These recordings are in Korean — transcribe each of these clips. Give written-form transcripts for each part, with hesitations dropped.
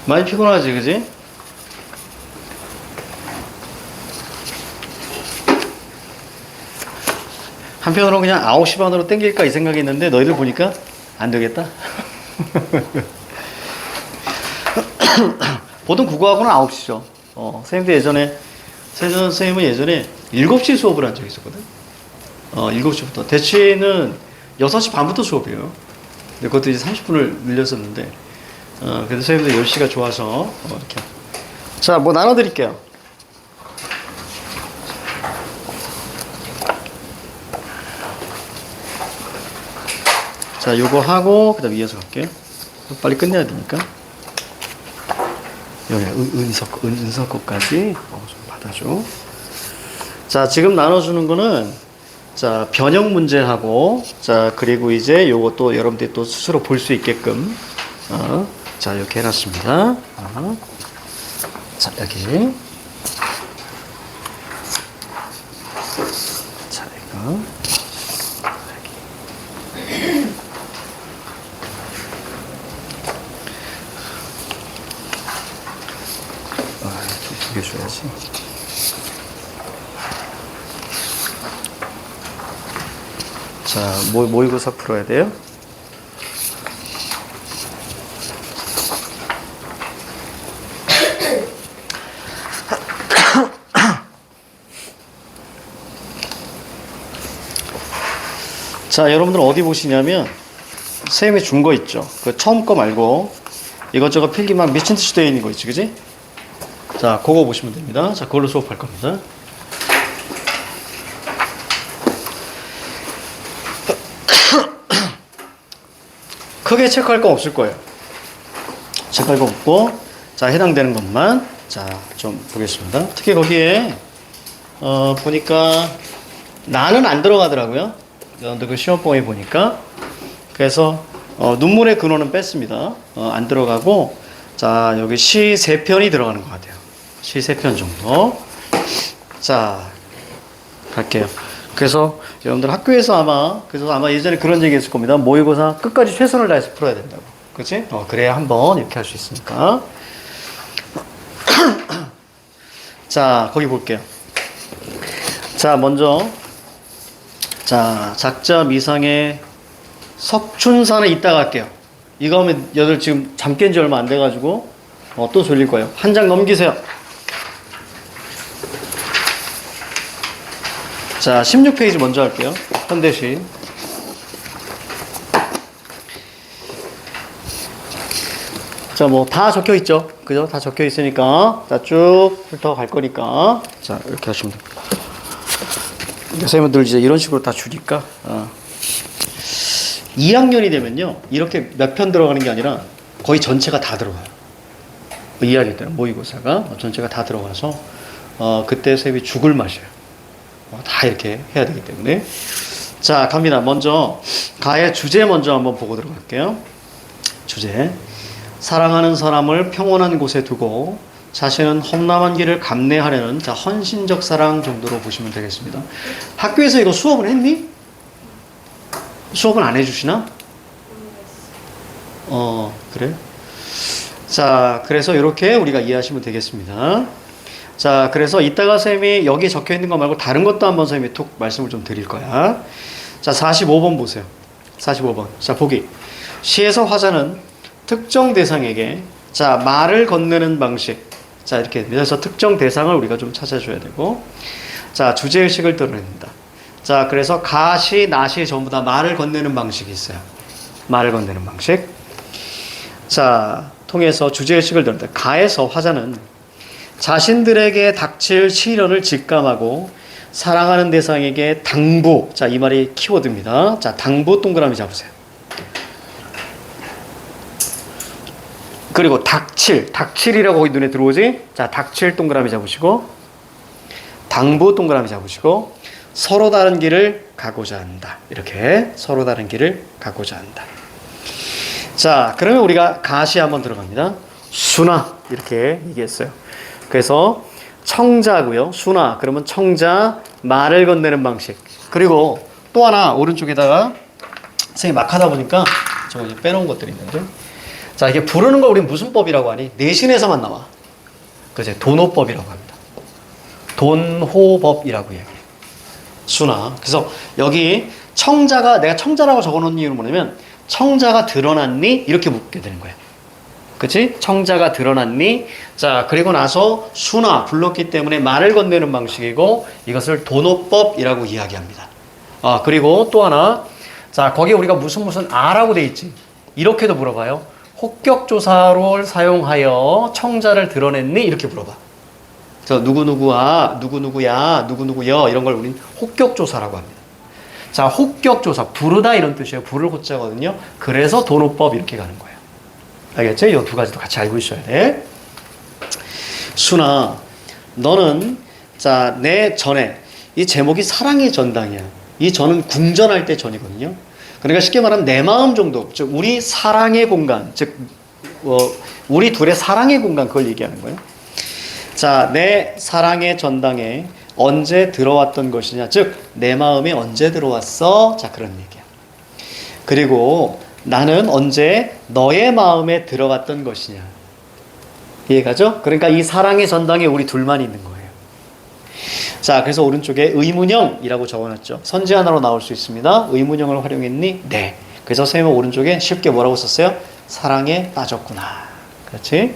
많이 피곤하지, 그지? 한편으로 그냥 9시 반으로 땡길까 이 생각이 있는데 너희들 보니까 안 되겠다. 보통 국어학원은 9시죠. 선생님도 예전에, 세전 선생님은 예전에 7시 수업을 한 적이 있었거든. 7시부터. 대치는 6시 반부터 수업이에요. 근데 그것도 이제 30분을 늘렸었는데, 그래도 선생님도 10시가 좋아서, 이렇게. 자, 뭐 나눠드릴게요. 자, 요거 하고, 그 다음 이어서 갈게요. 빨리 끝내야 되니까. 여기, 은석 거까지 좀 받아줘. 자, 지금 나눠주는 거는, 자, 변형 문제하고, 자, 그리고 이제 요것도 여러분들이 또 스스로 볼 수 있게끔, 자, 이렇게 해놨습니다. 자, 여기. 자, 이거. 두 개 줘야지. 자, 모의고사 풀어야 돼요. 자, 여러분들 어디 보시냐면 선생님이 준 거 있죠. 그 처음 거 말고 이것저것 필기만 미친 듯이 되어 있는 거 있지, 그지? 자, 그거 보시면 됩니다. 자, 그걸로 수업할 겁니다. 크게 체크할 거 없을 거예요. 체크할 거 없고, 자, 해당되는 것만, 자, 좀 보겠습니다. 특히 거기에, 보니까, 나는 안 들어가더라고요. 그 시험범위 보니까. 그래서, 눈물의 근원은 뺐습니다. 안 들어가고, 자, 여기 시 3편이 들어가는 것 같아요. 시 3편 정도. 자, 갈게요. 그래서 여러분들 학교에서 그래서 아마 예전에 그런 얘기 했을 겁니다. 모의고사 끝까지 최선을 다해서 풀어야 된다고. 그치? 그래야 한번 이렇게 할 수 있으니까. 자, 거기 볼게요. 자, 먼저. 자, 작자 미상의 석춘사는 이따가 할게요. 이거 하면 여들 지금 잠 깬 지 얼마 안 돼가지고, 또 졸릴 거예요. 한 장 넘기세요. 자, 16페이지 먼저 할게요. 현대시. 자, 뭐, 다 적혀 있죠? 그죠? 다 적혀 있으니까. 자, 쭉 훑어 갈 거니까. 자, 이렇게 하시면 됩니다. 선생님들 이제 이런 식으로 다 주니까. 2학년이 되면요. 이렇게 몇 편 들어가는 게 아니라 거의 전체가 다 들어가요. 2학년 때는 모의고사가 전체가 다 들어가서, 그때 선생님이 죽을 맛이에요. 다 이렇게 해야 되기 때문에. 자, 갑니다. 먼저 가의 주제 먼저 한번 보고 들어갈게요. 주제. 사랑하는 사람을 평온한 곳에 두고 자신은 험난한 길을 감내하려는, 자, 헌신적 사랑 정도로 보시면 되겠습니다. 학교에서 이거 수업을 했니? 수업은 안 해주시나? 그래? 자, 그래서 이렇게 우리가 이해하시면 되겠습니다. 자, 그래서 이따가 선생님이 여기 적혀 있는 거 말고 다른 것도 한번 선생님이 톡 말씀을 좀 드릴 거야. 자, 45번 보세요. 45번. 자, 보기. 시에서 화자는 특정 대상에게, 자, 말을 건네는 방식. 자, 이렇게. 그래서 특정 대상을 우리가 좀 찾아줘야 되고. 자, 주제의식을 드러냅니다. 자, 그래서 가시, 나시 전부 다 말을 건네는 방식이 있어요. 말을 건네는 방식. 자, 통해서 주제의식을 드러냅니다. 가에서 화자는 자신들에게 닥칠 시련을 직감하고 사랑하는 대상에게 당부. 자, 이 말이 키워드입니다. 자, 당부 동그라미 잡으세요. 그리고 닥칠이라고 거기 눈에 들어오지? 자, 닥칠 동그라미 잡으시고, 당부 동그라미 잡으시고, 서로 다른 길을 가고자 한다. 이렇게 서로 다른 길을 가고자 한다. 자, 그러면 우리가 가시 한번 들어갑니다. 수나 이렇게 얘기했어요. 그래서 청자고요. 수나 그러면 청자, 말을 건네는 방식. 그리고 또 하나 오른쪽에다가 선생님 막 하다 보니까 저거 이제 빼놓은 것들이 있는데, 자, 이게 부르는 걸 우리 무슨 법이라고 하니? 내신에서만 나와. 그지? 돈호법이라고 합니다. 돈호법이라고 얘기해. 순아. 그래서 여기 청자가, 내가 청자라고 적어놓은 이유는 뭐냐면, 청자가 드러났니? 이렇게 묻게 되는 거야. 그치? 청자가 드러났니? 자, 그리고 나서 순아, 불렀기 때문에 말을 건네는 방식이고, 이것을 돈호법이라고 이야기합니다. 아, 그리고 또 하나. 자, 거기에 우리가 무슨 아라고 돼 있지? 이렇게도 물어봐요. 혹격조사를 사용하여 청자를 드러냈니? 이렇게 물어봐. 저 누구누구야, 누구누구여 이런 걸 우리는 혹격조사라고 합니다. 자, 혹격조사, 부르다 이런 뜻이에요. 부를 호자거든요. 그래서 돈호법 이렇게 가는 거예요. 알겠죠? 이 두 가지도 같이 알고 있어야 돼. 순아, 너는 자, 내 전에 이 제목이 사랑의 전당이야. 이 전은 궁전할 때 전이거든요. 그러니까 쉽게 말하면 내 마음 정도, 즉 우리 사랑의 공간, 즉 우리 둘의 사랑의 공간 그걸 얘기하는 거예요. 자, 내 사랑의 전당에 언제 들어왔던 것이냐, 즉 내 마음에 언제 들어왔어? 자, 그런 얘기야. 그리고 나는 언제 너의 마음에 들어갔던 것이냐. 이해가죠? 그러니까 이 사랑의 전당에 우리 둘만 있는 거예요. 자, 그래서 오른쪽에 의문형이라고 적어놨죠. 선지 하나로 나올 수 있습니다. 의문형을 활용했니? 네. 그래서 선생님은 오른쪽에 쉽게 뭐라고 썼어요? 사랑에 빠졌구나. 그렇지?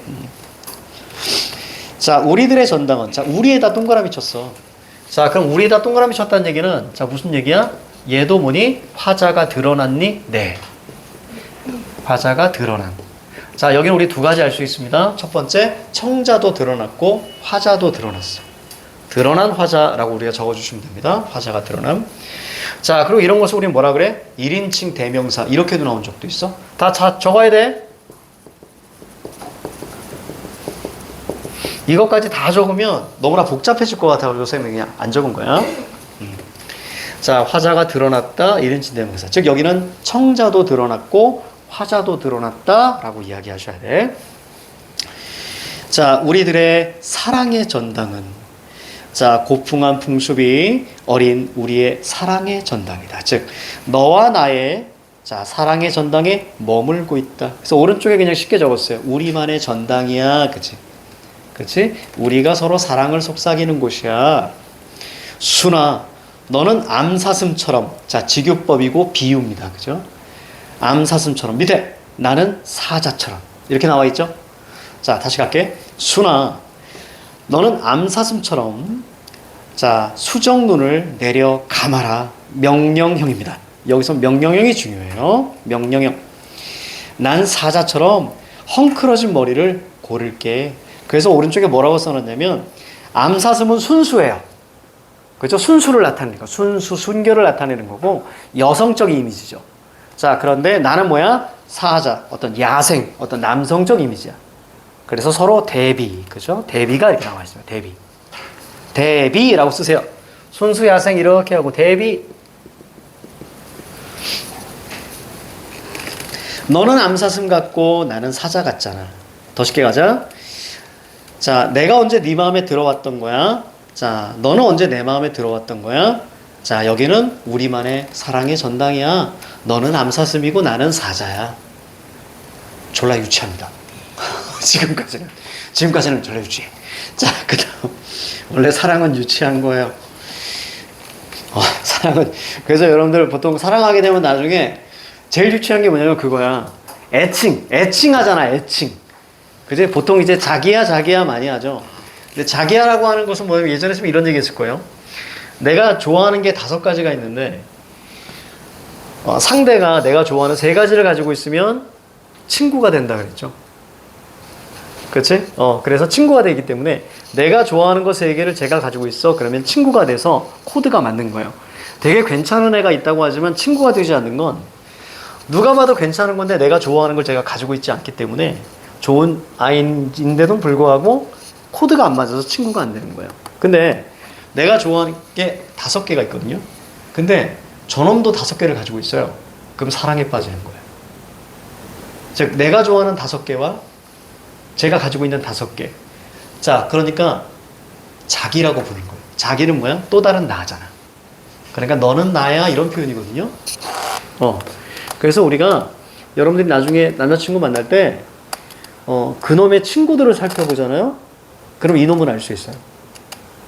자, 우리들의 전당은, 자, 우리에다 동그라미 쳤어. 자, 그럼 우리에다 동그라미 쳤다는 얘기는, 자, 무슨 얘기야? 얘도 뭐니? 화자가 드러났니? 네. 화자가 드러난. 자, 여기는 우리 두 가지 알 수 있습니다. 첫 번째, 청자도 드러났고, 화자도 드러났어. 드러난 화자라고 우리가 적어주시면 됩니다. 화자가 드러남. 자, 그리고 이런 것을 우리는 뭐라 그래? 1인칭 대명사. 이렇게도 나온 적도 있어. 다 적어야 돼. 이것까지 다 적으면 너무나 복잡해질 것 같아서 선생님이 그냥 안 적은 거야. 자, 화자가 드러났다. 1인칭 대명사. 즉 여기는 청자도 드러났고 화자도 드러났다 라고 이야기하셔야 돼. 자, 우리들의 사랑의 전당은, 자, 고풍한 풍습이 어린 우리의 사랑의 전당이다. 즉 너와 나의, 자, 사랑의 전당에 머물고 있다. 그래서 오른쪽에 그냥 쉽게 적었어요. 우리만의 전당이야. 그치? 그치? 우리가 서로 사랑을 속삭이는 곳이야. 순아, 너는 암사슴처럼, 자, 직유법이고 비유입니다. 그죠? 암사슴처럼. 밑에 나는 사자처럼. 이렇게 나와 있죠? 자, 다시 갈게. 순아, 너는 암사슴처럼, 자, 수정눈을 내려 감아라. 명령형입니다. 여기서 명령형이 중요해요. 명령형. 난 사자처럼 헝클어진 머리를 고를게. 그래서 오른쪽에 뭐라고 써놨냐면, 암사슴은 순수해요. 그렇죠? 순수를 나타내는 거. 순수, 순결을 나타내는 거고, 여성적 이미지죠. 자, 그런데 나는 뭐야? 사자, 어떤 야생, 어떤 남성적 이미지야. 그래서 서로 대비, 그죠? 대비가 이렇게 나와 있습니다. 대비. 대비라고 쓰세요. 순수 야생 이렇게 하고 대비. 너는 암사슴 같고 나는 사자 같잖아. 더 쉽게 가자. 자, 내가 언제 네 마음에 들어왔던 거야? 자, 너는 언제 내 마음에 들어왔던 거야? 자, 여기는 우리만의 사랑의 전당이야. 너는 암사슴이고 나는 사자야. 졸라 유치합니다. 지금까지는 졸라 유치해. 자, 그 다음. 원래 사랑은 유치한 거예요. 사랑은, 그래서 여러분들 보통 사랑하게 되면 나중에 제일 유치한 게 뭐냐면 그거야. 애칭하잖아, 애칭. 그지? 보통 이제 자기야 많이 하죠. 근데 자기야라고 하는 것은 뭐냐면 예전에 좀 이런 얘기 했을 거예요. 내가 좋아하는 게 5가지가 있는데, 상대가 내가 좋아하는 3가지를 가지고 있으면 친구가 된다 그랬죠. 그렇지? 그래서 친구가 되기 때문에 내가 좋아하는 거 3개를 제가 가지고 있어. 그러면 친구가 돼서 코드가 맞는 거예요. 되게 괜찮은 애가 있다고 하지만 친구가 되지 않는 건 누가 봐도 괜찮은 건데 내가 좋아하는 걸 제가 가지고 있지 않기 때문에 좋은 아이인데도 불구하고 코드가 안 맞아서 친구가 안 되는 거예요. 근데 내가 좋아하는 게 5개가 있거든요. 근데 저놈도 5개를 가지고 있어요. 그럼 사랑에 빠지는 거예요. 즉 내가 좋아하는 5개와 제가 가지고 있는 5개. 자, 그러니까 자기라고 부르는 거예요. 자기는 뭐야? 또 다른 나잖아. 그러니까 너는 나야 이런 표현이거든요. 그래서 우리가 여러분들이 나중에 남자친구 만날 때 그놈의 친구들을 살펴보잖아요. 그럼 이놈은 알 수 있어요.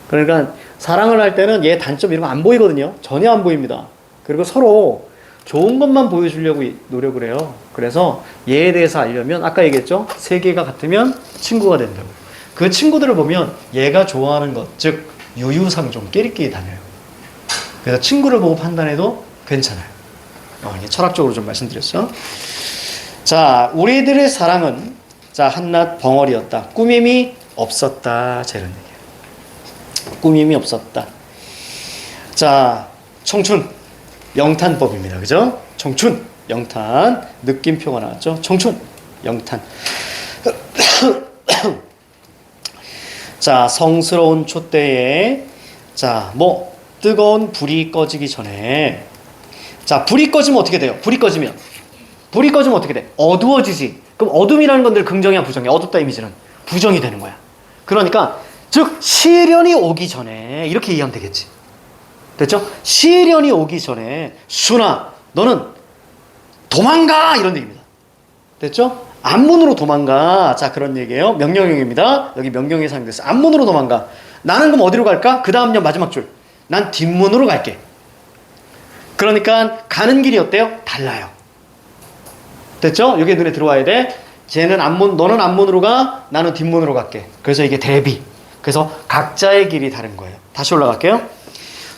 그러니까 사랑을 할 때는 얘 단점 이런 거 안 보이거든요. 전혀 안 보입니다. 그리고 서로 좋은 것만 보여주려고 노력을 해요. 그래서 얘에 대해서 알려면 아까 얘기했죠. 세계가 같으면 친구가 된다고. 그 친구들을 보면 얘가 좋아하는 것, 즉 유유상종 끼리끼리 다녀요. 그래서 친구를 보고 판단해도 괜찮아요. 이게 철학적으로 좀 말씀드렸어요. 자, 우리들의 사랑은 자 한낱 벙어리였다. 꾸밈이 없었다. 자, 이런 얘기예요. 꾸밈이 없었다. 자, 청춘 영탄법입니다. 그죠? 청춘 영탄 느낌표가 나왔죠. 청춘 영탄. 자, 성스러운 촛대에 자, 뭐 뜨거운 불이 꺼지기 전에 자, 불이 꺼지면 어떻게 돼요? 불이 꺼지면 어떻게 돼? 어두워지지. 그럼 어둠이라는 건 늘 긍정이야, 부정이야? 어둡다 이미지는 부정이 되는 거야. 그러니까 즉 시련이 오기 전에 이렇게 이해하면 되겠지. 됐죠? 시련이 오기 전에 순아 너는 도망가 이런 얘기입니다. 됐죠? 앞문으로 도망가. 자, 그런 얘기예요. 명령형입니다. 여기 명령이 사용됐어요. 앞문으로 도망가. 나는 그럼 어디로 갈까? 그 다음요 마지막 줄. 난 뒷문으로 갈게. 그러니까 가는 길이 어때요? 달라요. 됐죠? 여기 눈에 들어와야 돼. 쟤는 앞문, 너는 앞문으로 가. 나는 뒷문으로 갈게. 그래서 이게 대비. 그래서 각자의 길이 다른 거예요. 다시 올라갈게요.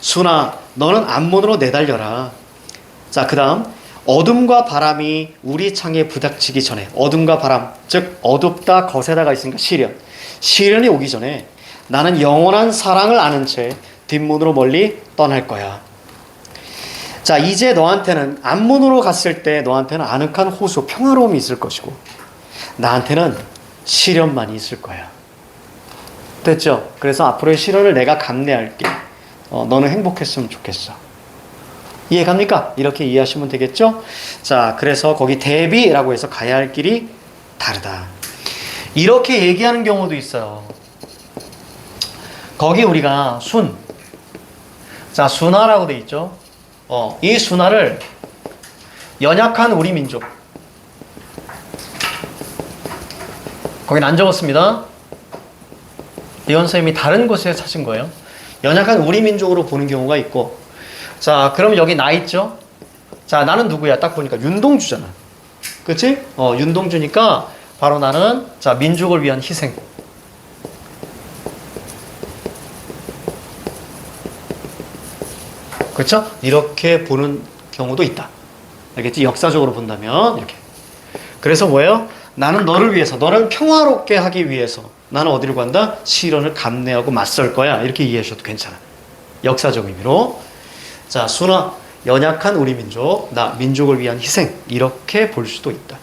순아, 너는 앞문으로 내달려라. 자, 그 다음 어둠과 바람이 우리 창에 부닥치기 전에 어둠과 바람, 즉 어둡다 거세다가 있으니까 시련이 오기 전에 나는 영원한 사랑을 아는 채 뒷문으로 멀리 떠날 거야. 자, 이제 너한테는 앞문으로 갔을 때 너한테는 아늑한 호수, 평화로움이 있을 것이고 나한테는 시련만이 있을 거야. 됐죠? 그래서 앞으로의 시련을 내가 감내할게. 너는 행복했으면 좋겠어. 이해갑니까? 이렇게 이해하시면 되겠죠? 자, 그래서 거기 대비라고 해서 가야 할 길이 다르다. 이렇게 얘기하는 경우도 있어요. 거기 우리가 자, 순화라고 돼 있죠? 이 순화를 연약한 우리 민족. 거긴 안 적었습니다. 이원 선생님이 다른 곳에 찾은 거예요. 연약한 우리 민족으로 보는 경우가 있고, 자, 그럼 여기 나 있죠? 자, 나는 누구야? 딱 보니까 윤동주잖아. 그치? 윤동주니까 바로 나는, 자, 민족을 위한 희생. 그렇죠? 이렇게 보는 경우도 있다. 알겠지? 역사적으로 본다면 이렇게. 그래서 뭐예요? 나는 너를 위해서, 너를 평화롭게 하기 위해서 나는 어디로 간다? 시련을 감내하고 맞설 거야. 이렇게 이해하셔도 괜찮아. 역사적 의미로. 자, 순화, 연약한 우리 민족, 나 민족을 위한 희생. 이렇게 볼 수도 있다.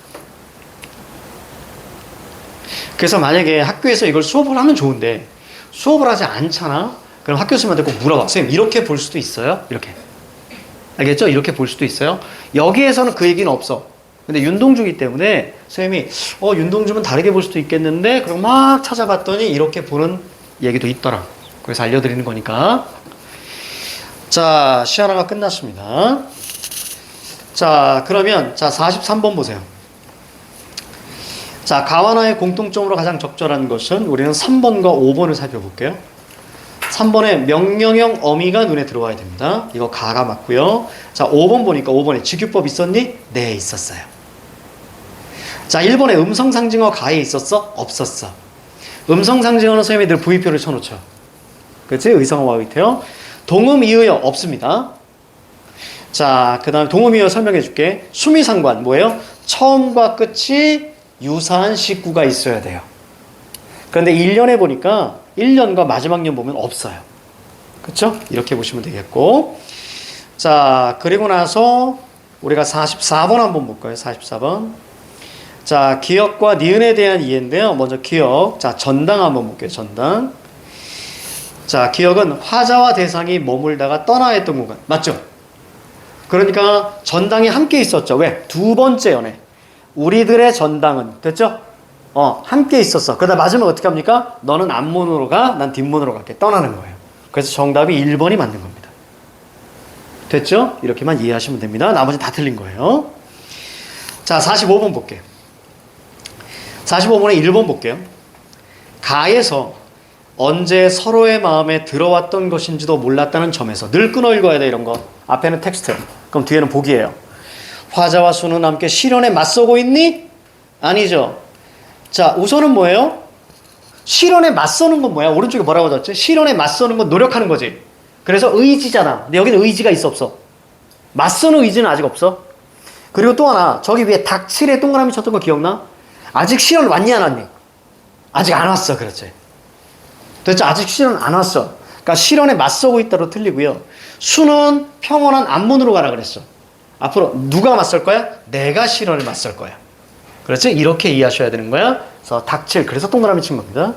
그래서 만약에 학교에서 이걸 수업을 하면 좋은데 수업을 하지 않잖아? 그럼 학교 선생님한테 꼭 물어봐. 선생님, 이렇게 볼 수도 있어요? 이렇게. 알겠죠? 이렇게 볼 수도 있어요. 여기에서는 그 얘기는 없어. 근데 윤동주이기 때문에 선생님이 윤동주면 다르게 볼 수도 있겠는데 그럼 막 찾아봤더니 이렇게 보는 얘기도 있더라. 그래서 알려드리는 거니까. 자, 시하나가 끝났습니다. 자, 그러면 자 43번 보세요. 자, 가와나의 공통점으로 가장 적절한 것은 우리는 3번과 5번을 살펴볼게요. 3번에 명령형 어미가 눈에 들어와야 됩니다. 이거 가가 맞고요. 자, 5번 보니까 5번에 직유법 있었니? 네, 있었어요. 자, 1번에 음성상징어 가에 있었어? 없었어. 음성상징어는 선생님이 늘 V표를 쳐놓죠. 그렇지? 의성어와 의태어. 동음 이의어 없습니다. 자, 그 다음에 동음 이의어 설명해 줄게. 수미상관 뭐예요? 처음과 끝이 유사한 식구가 있어야 돼요. 그런데 1년에 보니까 1년과 마지막 년 보면 없어요. 그렇죠? 이렇게 보시면 되겠고. 자, 그리고 나서 우리가 44번 한번 볼까요? 44번. 자, 기억과 니은에 대한 이해인데요. 먼저 기억. 자, 전당 한번 볼게요. 전당. 자, 기억은 화자와 대상이 머물다가 떠나야 했던 공간. 맞죠? 그러니까 전당이 함께 있었죠. 왜? 두 번째 연애. 우리들의 전당은. 됐죠? 함께 있었어. 그러다 마지막 어떻게 합니까? 너는 앞문으로 가, 난 뒷문으로 갈게. 떠나는 거예요. 그래서 정답이 1번이 맞는 겁니다. 됐죠? 이렇게만 이해하시면 됩니다. 나머지 다 틀린 거예요. 자, 45번 볼게요. 45번에 1번 볼게요. 가에서 언제 서로의 마음에 들어왔던 것인지도 몰랐다는 점에서 늘 끊어 읽어야 돼, 이런 거. 앞에는 텍스트, 그럼 뒤에는 복이에요. 화자와 수는 함께 시련에 맞서고 있니? 아니죠. 자, 우선은 뭐예요? 시련에 맞서는 건 뭐야? 오른쪽에 뭐라고 적었지? 시련에 맞서는 건 노력하는 거지. 그래서 의지잖아. 근데 여기는 의지가 있어, 없어? 맞서는 의지는 아직 없어. 그리고 또 하나, 저기 위에 닥칠에 동그라미 쳤던 거 기억나? 아직 시련 왔니, 안 왔니? 아직 안 왔어, 그렇지. 도대체 아직 시련 안 왔어. 그러니까 시련에 맞서고 있다로 틀리고요. 수는 평온한 안문으로 가라 그랬어. 앞으로 누가 맞설 거야? 내가 시련에 맞설 거야. 그렇지? 이렇게 이해하셔야 되는 거야. 그래서 닥칠, 그래서 동그라미 친 겁니다.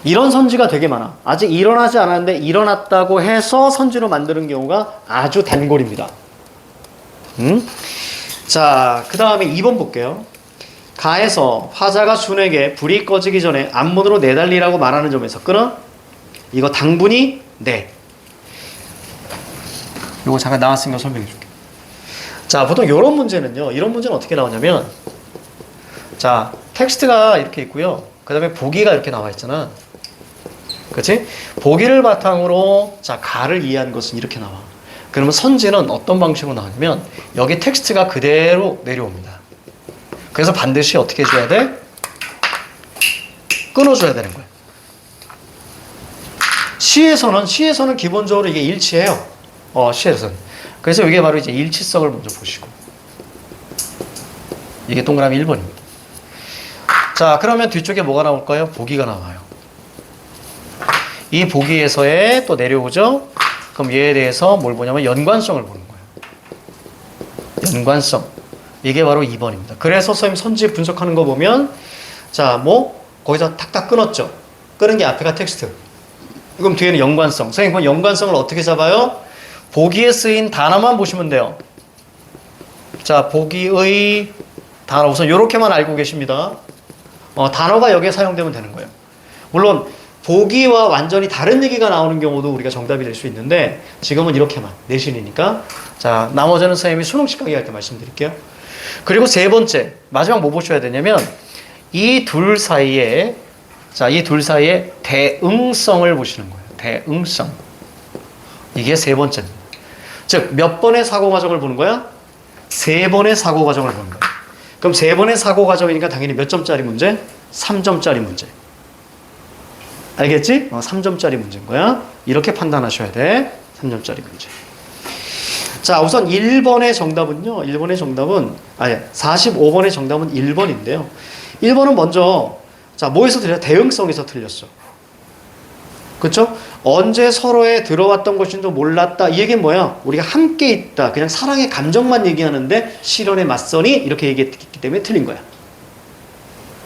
이런 선지가 되게 많아. 아직 일어나지 않았는데 일어났다고 해서 선지로 만드는 경우가 아주 단골입니다. 자, 그 다음에 2번 볼게요. 가에서 화자가 순에게 불이 꺼지기 전에 앞문으로 내달리라고 말하는 점에서 끊어? 이거 당분이 네. 이거 잠깐 나왔으니까 설명해 줄게. 자, 보통 이런 문제는요. 이런 문제는 어떻게 나오냐면, 자, 텍스트가 이렇게 있고요. 그 다음에 보기가 이렇게 나와 있잖아. 그렇지? 보기를 바탕으로 자, 가를 이해한 것은 이렇게 나와. 그러면 선지는 어떤 방식으로 나오냐면 여기 텍스트가 그대로 내려옵니다. 그래서 반드시 어떻게 해줘야 돼? 끊어줘야 되는 거예요. 시에서는 기본적으로 이게 일치해요. 시에서는. 그래서 이게 바로 이제 일치성을 먼저 보시고. 이게 동그라미 1번입니다. 자, 그러면 뒤쪽에 뭐가 나올까요? 보기가 나와요. 이 보기에서의 또 내려오죠? 그럼 얘에 대해서 뭘 보냐면 연관성을 보는 거예요. 연관성. 이게 바로 2번입니다. 그래서 선생님 선지 분석하는 거 보면, 자, 뭐, 거기서 탁탁 끊었죠? 끊은 게 앞에가 텍스트. 그럼 뒤에는 연관성. 선생님, 그럼 연관성을 어떻게 잡아요? 보기에 쓰인 단어만 보시면 돼요. 자, 보기의 단어. 우선 이렇게만 알고 계십니다. 단어가 여기에 사용되면 되는 거예요. 물론, 보기와 완전히 다른 얘기가 나오는 경우도 우리가 정답이 될 수 있는데, 지금은 이렇게만, 내신이니까. 자, 나머지는 선생님이 수능식 강의할 때 말씀드릴게요. 그리고 세 번째, 마지막 뭐 보셔야 되냐면, 이 둘 사이에, 자, 이 둘 사이에 대응성을 보시는 거예요. 대응성. 이게 세 번째입니다. 즉, 몇 번의 사고 과정을 보는 거야? 세 번의 사고 과정을 보는 거야. 그럼 세 번의 사고 과정이니까 당연히 몇 점짜리 문제? 3점짜리 문제. 알겠지? 3점짜리 문제인 거야. 이렇게 판단하셔야 돼. 3점짜리 문제. 자, 우선 1번의 정답은요. 45번의 정답은 1번인데요. 1번은 먼저, 자, 뭐에서 틀려? 대응성에서 틀렸어. 그쵸? 언제 서로에 들어왔던 것인지도 몰랐다. 이 얘기는 뭐야? 우리가 함께 있다. 그냥 사랑의 감정만 얘기하는데 실현에 맞서니? 이렇게 얘기했기 때문에 틀린 거야.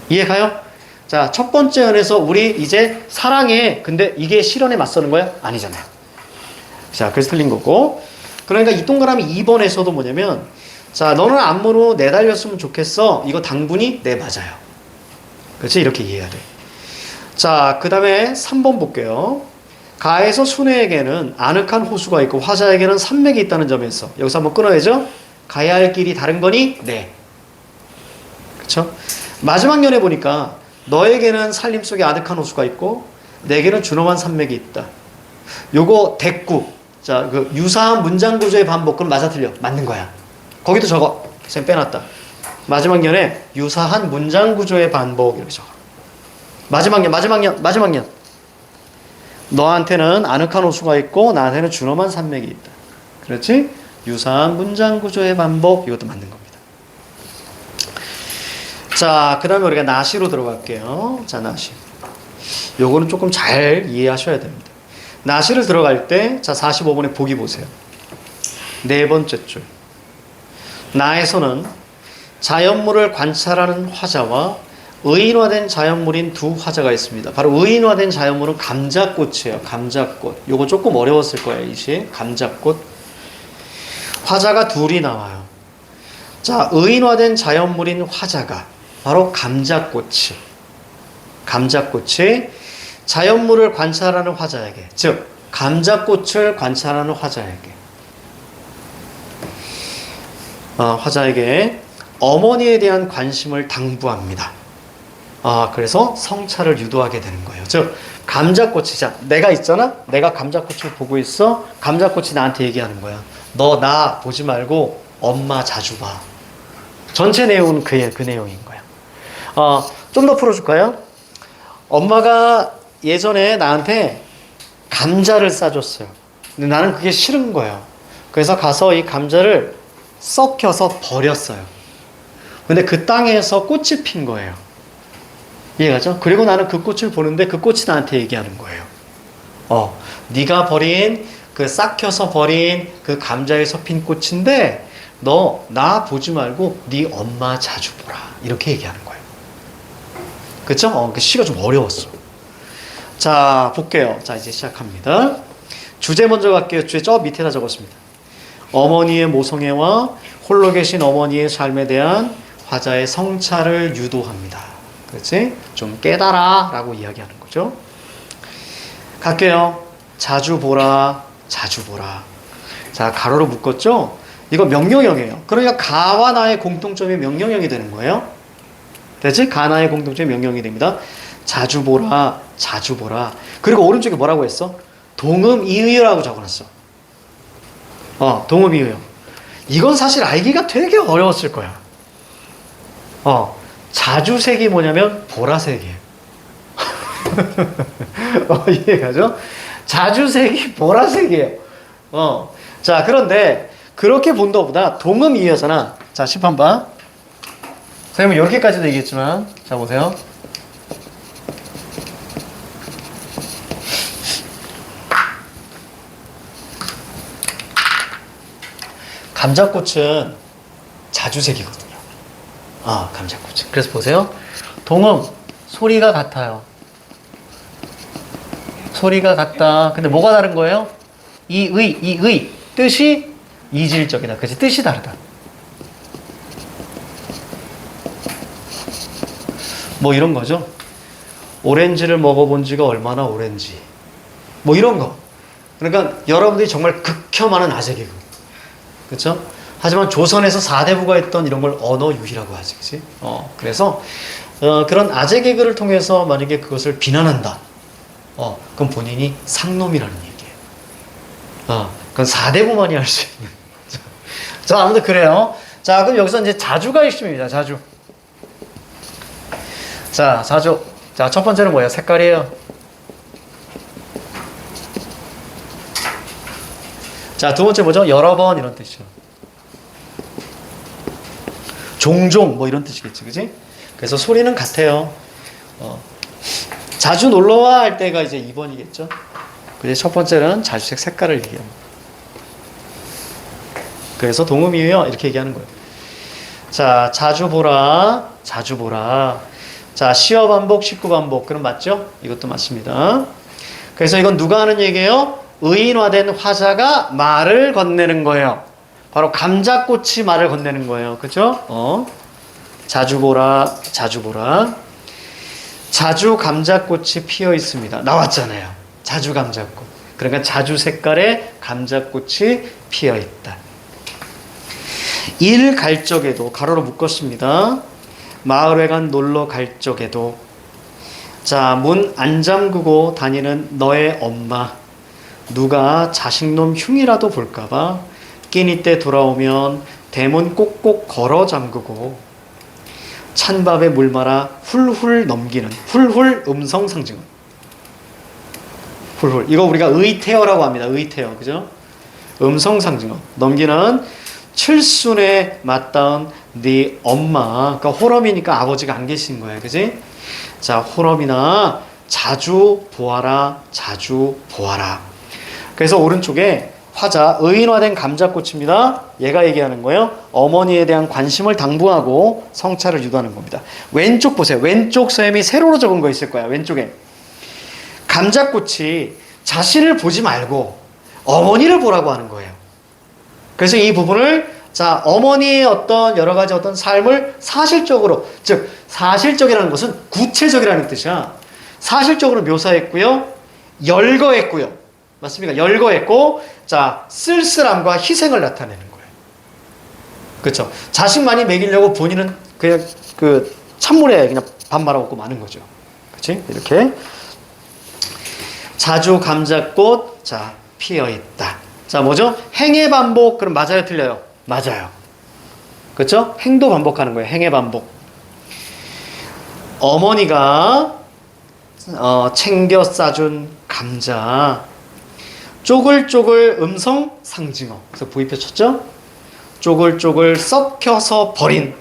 이해가요? 자, 첫 번째 연에서 우리 이제 사랑해. 근데 이게 실현에 맞서는 거야? 아니잖아요. 자, 그래서 틀린 거고. 그러니까 이 동그라미 2번에서도 뭐냐면, 자, 너는 안무로 내달렸으면 좋겠어. 이거 당분이 네, 맞아요. 그렇지? 이렇게 이해해야 돼. 자, 그 다음에 3번 볼게요. 가에서 순애에게는 아늑한 호수가 있고 화자에게는 산맥이 있다는 점에서 여기서 한번 끊어야죠. 가야 할 길이 다른 거니? 네. 그렇죠? 마지막 연에 보니까 너에게는 산림 속에 아늑한 호수가 있고 내게는 준엄한 산맥이 있다. 요거 대꾸. 자, 그 유사한 문장 구조의 반복. 그럼 맞아 틀려? 맞는 거야. 거기도 적어. 쌤 빼놨다. 마지막 연에 유사한 문장 구조의 반복 이렇게 적어. 마지막 년. 너한테는 아늑한 호수가 있고 나한테는 준엄한 산맥이 있다. 그렇지? 유사한 문장 구조의 반복. 이것도 맞는 겁니다. 자, 그 다음에 우리가 나시로 들어갈게요. 자, 나시. 요거는 조금 잘 이해하셔야 됩니다. 나시를 들어갈 때, 자, 45번에 보기 보세요. 네 번째 줄. 나에서는 자연물을 관찰하는 화자와 의인화된 자연물인 두 화자가 있습니다. 바로 의인화된 자연물은 감자꽃이에요. 감자꽃. 요거 조금 어려웠을 거예요. 이 시. 감자꽃. 화자가 둘이 나와요. 자, 의인화된 자연물인 화자가 바로 감자꽃이 자연물을 관찰하는 화자에게, 즉 감자꽃을 관찰하는 화자에게 어머니에 대한 관심을 당부합니다. 그래서 성찰을 유도하게 되는 거예요. 즉, 감자꽃이, 자, 내가 있잖아? 내가 감자꽃을 보고 있어? 감자꽃이 나한테 얘기하는 거야. 너 나 보지 말고 엄마 자주 봐. 전체 내용은 그 내용인 거야. 좀 더 풀어줄까요? 엄마가 예전에 나한테 감자를 싸줬어요. 근데 나는 그게 싫은 거예요. 그래서 가서 이 감자를 썩혀서 버렸어요. 근데 그 땅에서 꽃이 핀 거예요. 이해가죠? 그리고 나는 그 꽃을 보는데 그 꽃이 나한테 얘기하는 거예요. 네가 버린 그 싹혀서 버린 그 감자에서 핀 꽃인데 너 나 보지 말고 네 엄마 자주 보라. 이렇게 얘기하는 거예요. 그쵸? 그 시가 좀 어려웠어. 자, 볼게요. 자, 이제 시작합니다. 주제 먼저 갈게요. 주제 저 밑에다 적었습니다. 어머니의 모성애와 홀로 계신 어머니의 삶에 대한 화자의 성찰을 유도합니다. 그렇지? 좀 깨달아 라고 이야기하는 거죠. 갈게요. 자주 보라, 자주 보라. 자, 가로로 묶었죠? 이거 명령형이에요. 그러니까 가와 나의 공통점이 명령형이 되는 거예요. 됐지? 가나의 공통점이 명령이 됩니다. 자주 보라, 자주 보라. 그리고 오른쪽에 뭐라고 했어? 동음이의라고 적어놨어. 동음이의요. 이건 사실 알기가 되게 어려웠을 거야. 자주색이 뭐냐면 보라색이에요. 이해가죠? 자주색이 보라색이에요. 자, 그런데 그렇게 본다보다 동음이의잖아. 자, 시판 봐. 선생님은 이렇게까지도 얘기했지만, 자, 보세요. 감자꽃은 자주색이거든요. 감자꽃은. 그래서 보세요. 동음, 소리가 같아요. 소리가 같다. 근데 뭐가 다른 거예요? 이의, 뜻이 이질적이다. 그치? 뜻이 다르다. 뭐 이런 거죠. 오렌지를 먹어본 지가 얼마나 오렌지. 뭐 이런 거. 그러니까 여러분들이 정말 극혐하는 아재개그. 그렇죠? 하지만 조선에서 4대부가 했던 이런 걸 언어유희라고 하지. 그치? 그래서 그런 아재개그를 통해서 만약에 그것을 비난한다. 그럼 본인이 상놈이라는 얘기예요. 그건 4대부만이 할 수 있는. 자, 아무튼 그래요. 자, 그럼 여기서 이제 자주가 핵심입니다. 자주. 자, 자주. 자, 첫 번째는 뭐예요? 색깔이에요. 자, 두 번째 뭐죠? 여러 번 이런 뜻이죠. 종종 뭐 이런 뜻이겠지, 그지? 그래서 소리는 같아요. 자주 놀러와 할 때가 이제 2번이겠죠. 그래서 첫 번째는 자주색 색깔을 얘기합니다. 그래서 동음이에요. 이렇게 얘기하는 거예요. 자, 자주 보라, 자주 보라. 자, 시어 반복, 식구 반복. 그럼 맞죠? 이것도 맞습니다. 그래서 이건 누가 하는 얘기예요? 의인화된 화자가 말을 건네는 거예요. 바로 감자꽃이 말을 건네는 거예요. 그죠? 자주 보라, 자주 보라. 자주 감자꽃이 피어 있습니다. 나왔잖아요. 자주 감자꽃. 그러니까 자주 색깔의 감자꽃이 피어 있다. 일 갈 적에도 가로로 묶었습니다. 마을에 간 놀러 갈 적에도 자, 문 안 잠그고 다니는 너의 엄마 누가 자식놈 흉이라도 볼까봐 끼니 때 돌아오면 대문 꼭꼭 걸어 잠그고 찬밥에 물 말아 훌훌 넘기는 훌훌 음성 상징 훌훌 이거 우리가 의태어라고 합니다. 의태어 그죠? 음성 상징어 넘기는 칠순에 맞닿은 네 엄마 그러니까 호럼이니까 아버지가 안 계신 거예요. 그지? 자 호럼이나 자주 보아라 자주 보아라. 그래서 오른쪽에 화자 의인화된 감자꽃입니다. 얘가 얘기하는 거예요. 어머니에 대한 관심을 당부하고 성찰을 유도하는 겁니다. 왼쪽 보세요. 왼쪽 쌤이 세로로 적은 거 있을 거야. 왼쪽에 감자꽃이 자신을 보지 말고 어머니를 보라고 하는 거예요. 그래서 이 부분을 자 어머니의 어떤 여러 가지 어떤 삶을 사실적으로 즉 사실적이라는 것은 구체적이라는 뜻이야. 사실적으로 묘사했고요. 열거했고요. 맞습니까? 열거했고 자 쓸쓸함과 희생을 나타내는 거예요. 그렇죠? 자식 많이 먹이려고 본인은 그냥 그 찬물에 그냥 밥 말아먹고 마는 거죠. 그치? 이렇게. 자주 감자꽃, 자, 피어 있다. 자, 뭐죠? 행의 반복. 그럼 맞아요, 틀려요? 맞아요. 그렇죠? 행도 반복하는 거예요. 행의 반복. 어머니가 챙겨 싸준 감자. 쪼글쪼글 음성 상징어. 그래서 부위표 쳤죠? 쪼글쪼글 썩혀서 버린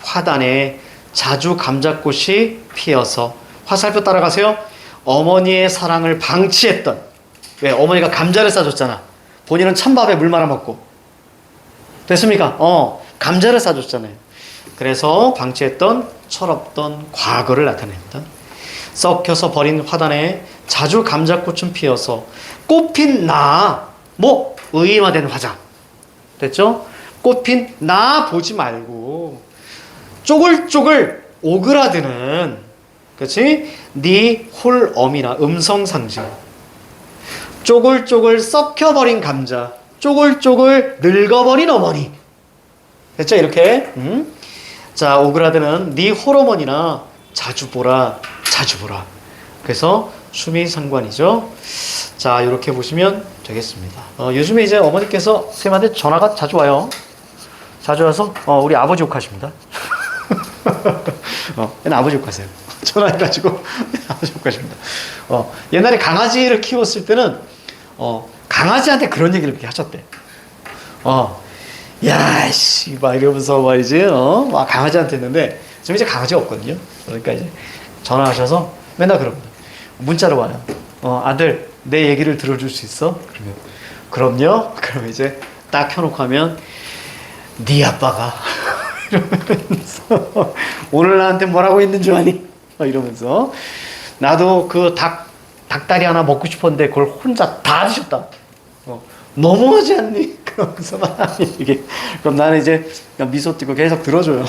화단에 자주 감자꽃이 피어서. 화살표 따라가세요. 어머니의 사랑을 방치했던. 왜? 어머니가 감자를 싸줬잖아. 본인은 찬밥에 물 말아 먹고. 됐습니까? 감자를 싸줬잖아요. 그래서 방치했던 철없던 과거를 나타낸다. 썩혀서 버린 화단에 자주 감자꽃은 피어서 꽃핀 나, 뭐 의인화된 화장. 됐죠? 꽃핀 나 보지 말고 쪼글쪼글 오그라드는, 그렇지? 네 홀엄이나 음성 상징. 쪼글쪼글 썩혀버린 감자, 쪼글쪼글 늙어버린 어머니. 됐죠? 이렇게. 자, 오그라드는 네 홀어머니나 자주 보라, 자주 보라. 그래서 수미상관이죠. 자, 이렇게 보시면 되겠습니다. 요즘에 이제 어머니께서 쌤한테 전화가 자주 와요. 자주 와서 우리 아버지 욕하십니다. 얘는 아버지 욕하세요. 전화해가지고 아버지 욕하십니다. 옛날에 강아지를 키웠을 때는 강아지한테 그런 얘기를 그렇게 하셨대. 야, 씨, 막 이러면서 말이지, 막 강아지한테 했는데, 지금 이제 강아지가 없거든요. 그러니까 이제 전화하셔서 맨날 그럽니다. 문자로 와요. 아들, 내 얘기를 들어줄 수 있어? 그러면, 그럼요? 그럼 이제 딱 켜놓고 하면, 네 아빠가, 이러면서, 오늘 나한테 뭐라고 했는 줄 아니? 이러면서, 나도 그 닭다리 하나 먹고 싶었는데, 그걸 혼자 다 드셨다. 너무하지 않니? 그러면서 막 이게. 그럼 나는 이제 미소 띄고 계속 들어줘요.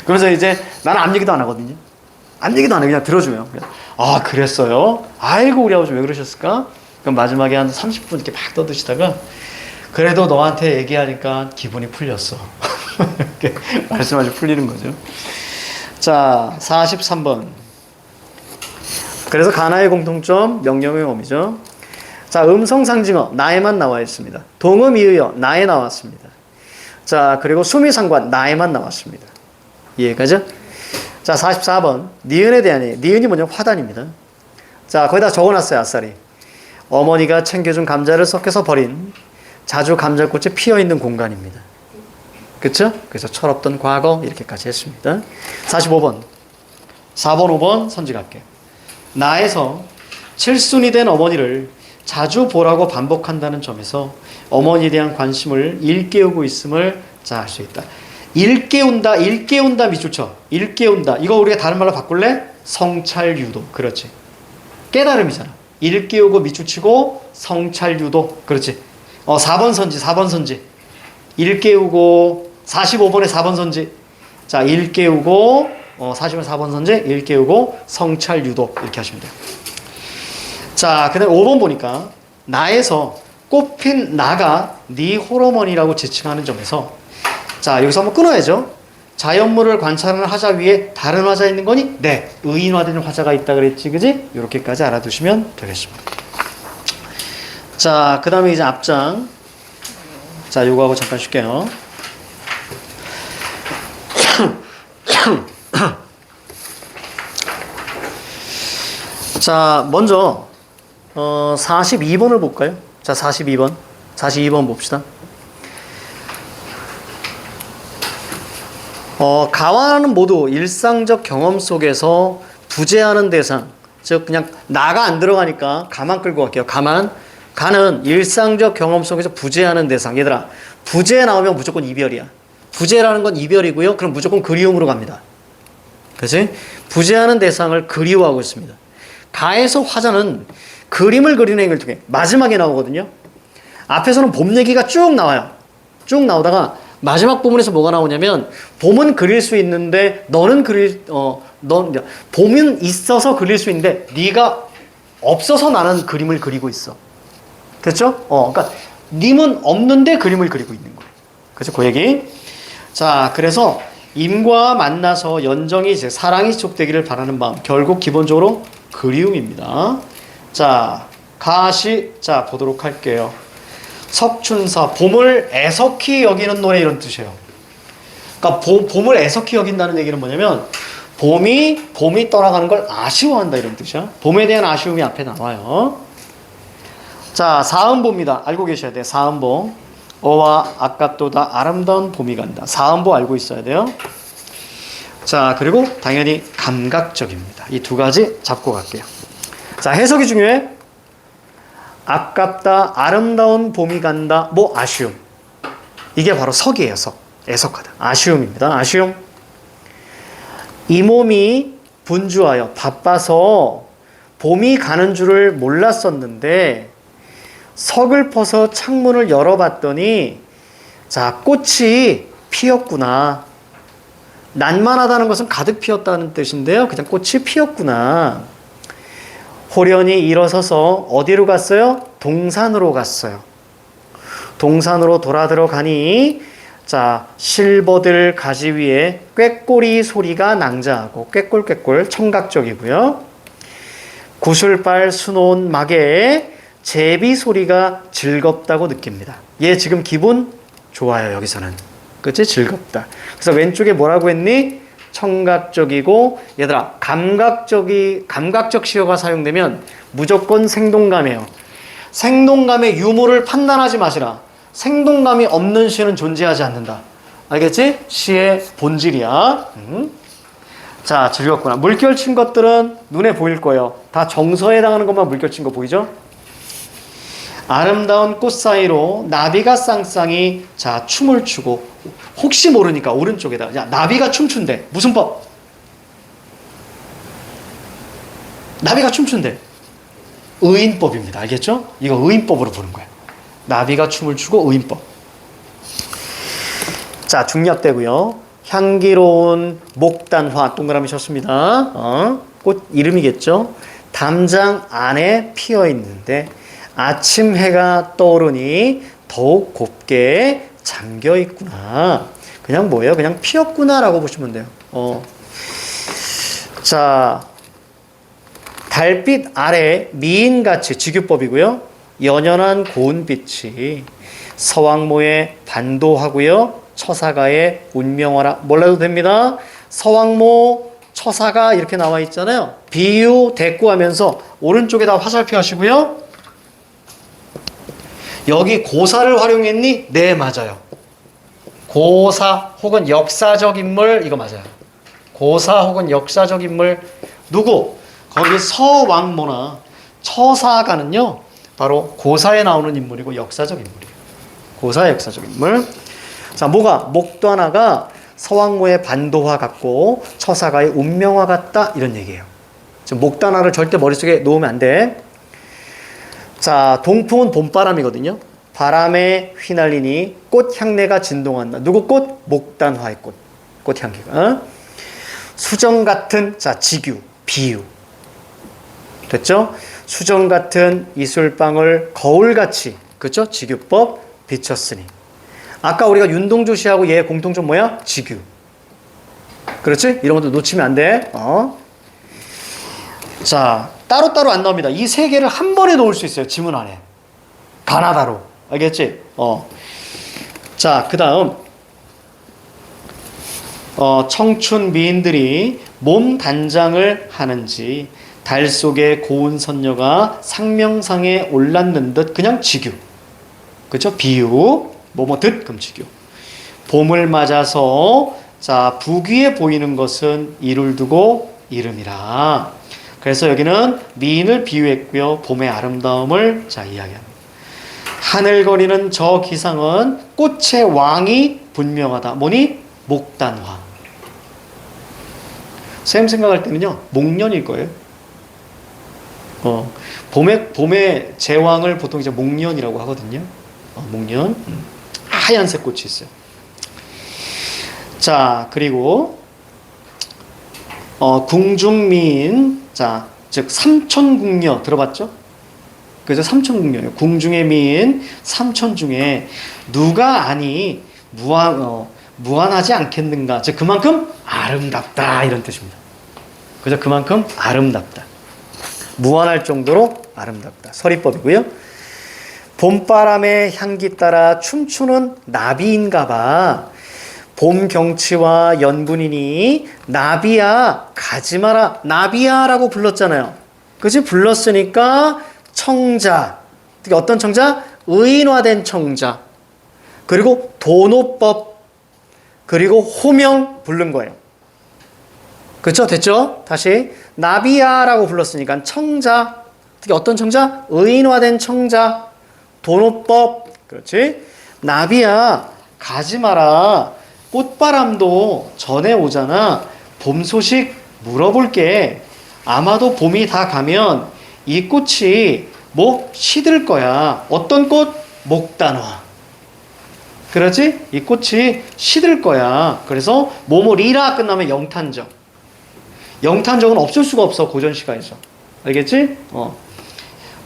그러면서 이제 나는 앞 얘기도 안 하거든요. 앞 얘기도 안 해. 그냥 들어줘요. 아, 그랬어요? 아이고, 우리 아버지 왜 그러셨을까? 그럼 마지막에 한 30분 이렇게 막 떠드시다가, 그래도 너한테 얘기하니까 기분이 풀렸어. 이렇게 말씀하시고 풀리는 거죠. 자, 43번. 그래서 가나의 공통점, 명령의 어미죠. 자, 음성상징어, 나에만 나와 있습니다. 동음 이의어, 나에 나왔습니다. 자, 그리고 수미상관, 나에만 나왔습니다. 이해가죠? 자, 44번. 니은에 대한 얘기. 니은이 뭐냐? 화단입니다. 자, 거기다 적어놨어요, 아싸리. 어머니가 챙겨준 감자를 썩혀서 버린 자주 감자꽃이 피어있는 공간입니다. 그쵸? 그래서 철없던 과거, 이렇게까지 했습니다. 45번. 4번, 5번 선지 갈게요. 나에서 칠순이 된 어머니를 자주 보라고 반복한다는 점에서 어머니에 대한 관심을 일깨우고 있음을 알 수 있다. 일깨운다, 일깨운다 밑줄쳐. 일깨운다. 이거 우리가 다른 말로 바꿀래? 성찰유도. 그렇지. 깨달음이잖아. 일깨우고 밑줄치고 성찰유도. 그렇지. 4번 선지, 4번 선지. 일깨우고, 45번에 4번 선지. 자, 일깨우고, 40번 4번 선지, 일깨우고, 성찰유도. 이렇게 하시면 돼요. 자, 그 다음에 5번 보니까 나에서 꽃핀 나가 네 홀어머니라고 지칭하는 점에서, 자, 여기서 한번 끊어야죠. 자연물을 관찰을 하자 위에 다른 화자 있는 거니? 네, 의인화되는 화자가 있다 그랬지, 그지? 이렇게까지 알아두시면 되겠습니다. 자, 그 다음에 이제 앞장. 자, 요거 하고 잠깐 쉴게요. 자, 먼저 42번을 볼까요? 자, 42번 봅시다. 가와는 모두 일상적 경험 속에서 부재하는 대상, 즉 그냥 나가 안 들어가니까 가만 끌고 갈게요. 가는 일상적 경험 속에서 부재하는 대상. 얘들아, 부재 나오면 무조건 이별이야. 부재라는 건 이별이고요. 그럼 무조건 그리움으로 갑니다. 그치? 부재하는 대상을 그리워하고 있습니다. 가에서 화자는 그림을 그리는 행위를 통해 마지막에 나오거든요. 앞에서는 봄 얘기가 쭉 나와요. 쭉 나오다가 마지막 부분에서 뭐가 나오냐면, 봄은 그릴 수 있는데 넌 봄은 있어서 그릴 수 있는데 네가 없어서 나는 그림을 그리고 있어. 됐죠? 그러니까 님은 없는데 그림을 그리고 있는 거예요. 그렇죠? 그 얘기. 자, 그래서 임과 만나서 연정이 이제 사랑이 지속되기를 바라는 마음. 결국 기본적으로 그리움입니다. 자, 가시. 자, 보도록 할게요. 석춘사. 봄을 애석히 여기는 노래 이런 뜻이에요. 그러니까 봄을 애석히 여긴다는 얘기는 뭐냐면 봄이 떠나가는 걸 아쉬워한다 이런 뜻이야. 봄에 대한 아쉬움이 앞에 나와요. 자, 사음보입니다. 알고 계셔야 돼요. 사음보. 어와 아깝도다 아름다운 봄이 간다. 사음보 알고 있어야 돼요. 자, 그리고 당연히 감각적입니다. 이 두 가지 잡고 갈게요. 자, 해석이 중요해. 아깝다, 아름다운 봄이 간다, 뭐 아쉬움. 이게 바로 석이에요. 석. 애석하다. 아쉬움입니다. 아쉬움. 이 몸이 분주하여 바빠서 봄이 가는 줄을 몰랐었는데 서글퍼서 창문을 열어봤더니 자, 꽃이 피었구나. 난만하다는 것은 가득 피었다는 뜻인데요. 그냥 꽃이 피었구나. 호련히 일어서서 어디로 갔어요? 동산으로 갔어요. 동산으로 돌아 들어가니 자, 실버들 가지 위에 꾀꼬리 소리가 낭자하고 꾀꼴 청각적이고요. 구슬발 수놓은 막에 제비 소리가 즐겁다고 느낍니다. 얘 지금 기분 좋아요. 여기서는. 그치? 즐겁다. 그래서 왼쪽에 뭐라고 했니? 청각적이고 얘들아 감각적 시어가 사용되면 무조건 생동감이에요. 생동감의 유무를 판단하지 마시라. 생동감이 없는 시는 존재하지 않는다. 알겠지? 시의 본질이야. 자, 즐겁구나. 물결 친 것들은 눈에 보일 거예요. 다 정서에 해당하는 것만 물결 친 거 보이죠? 아름다운 꽃 사이로 나비가 쌍쌍이 자, 춤을 추고 혹시 모르니까 오른쪽에다가 야, 나비가 춤춘대. 무슨 법? 나비가 춤춘대. 의인법입니다. 알겠죠? 이거 의인법으로 보는 거예요. 나비가 춤을 추고 의인법. 자, 중략되고요. 향기로운 목단화 동그라미 쳤습니다. 꽃 이름이겠죠? 담장 안에 피어 있는데 아침 해가 떠오르니 더욱 곱게 잠겨 있구나. 그냥 뭐예요? 그냥 피었구나라고 보시면 돼요. 자, 달빛 아래 미인같이 직유법이고요. 연연한 고운빛이 서왕모에 반도하고요. 처사가에 운명하라. 몰라도 됩니다. 서왕모, 처사가 이렇게 나와 있잖아요. 비유, 대꾸하면서 오른쪽에다 화살표 하시고요. 여기 고사를 활용했니? 네, 맞아요. 고사 혹은 역사적 인물 이거 맞아요. 고사 혹은 역사적 인물 누구? 거기 서왕모나 처사가는요. 바로 고사에 나오는 인물이고 역사적 인물이에요. 고사의 역사적 인물. 자, 뭐가? 목단화가 서왕모의 반도화 같고 처사가의 운명화 같다 이런 얘기예요. 지금 목단화를 절대 머릿속에 놓으면 안 돼. 자, 동풍은 봄바람이거든요. 바람에 휘날리니 꽃향내가 진동한다. 누구 꽃? 목단화의 꽃. 꽃향기가. 수정 같은 자, 직유, 비유. 됐죠? 수정 같은 이슬방울 거울같이 그렇죠? 직유법 비쳤으니. 아까 우리가 윤동주 씨하고 얘 공통점 뭐야? 직유. 그렇지? 이런 것도 놓치면 안 돼. 자, 따로따로 안 나옵니다. 이 세 개를 한 번에 놓을 수 있어요. 지문 안에. 가나다로. 알겠지? 자, 그 다음 청춘 미인들이 몸 단장을 하는지 달 속에 고운 선녀가 상명상에 올랐는 듯 그냥 직유. 그렇죠? 비유. 뭐뭐 듯 그럼 직유. 봄을 맞아서 자, 북위에 보이는 것은 이를 두고 이름이라. 그래서 여기는 미인을 비유했고요. 봄의 아름다움을 자, 이야기합니다. 하늘거리는 저 기상은 꽃의 왕이 분명하다. 뭐니? 목단화. 쌤 생각할 때는요. 목련일 거예요. 봄의 제왕을 보통 이제 목련이라고 하거든요. 목련. 하얀색 꽃이 있어요. 자, 그리고 궁중미인, 자, 즉 삼천궁녀 들어봤죠? 그래서 삼천궁녀예요. 궁중의 미인 삼천 중에 누가 아니 무한하지 않겠는가. 즉 그만큼 아름답다 이런 뜻입니다. 그죠? 그만큼 아름답다. 무한할 정도로 아름답다. 서리법이고요. 봄바람의 향기 따라 춤추는 나비인가 봐. 봄 경치와 연분이니 나비야 가지 마라. 나비야라고 불렀잖아요. 그치? 불렀으니까 청자. 특히 어떤 청자? 의인화된 청자. 그리고 도노법. 그리고 호명 부른 거예요. 그렇죠? 됐죠? 다시 나비야라고 불렀으니까 청자. 특히 어떤 청자? 의인화된 청자. 도노법. 그렇지? 나비야 가지 마라. 꽃바람도 전에 오잖아. 봄 소식 물어볼게. 아마도 봄이 다 가면 이 꽃이 뭐 시들 거야. 어떤 꽃? 목단화. 그렇지? 이 꽃이 시들 거야. 그래서 뭐뭐리라 끝나면 영탄적. 영탄적은 없을 수가 없어. 고전시가에서. 알겠지?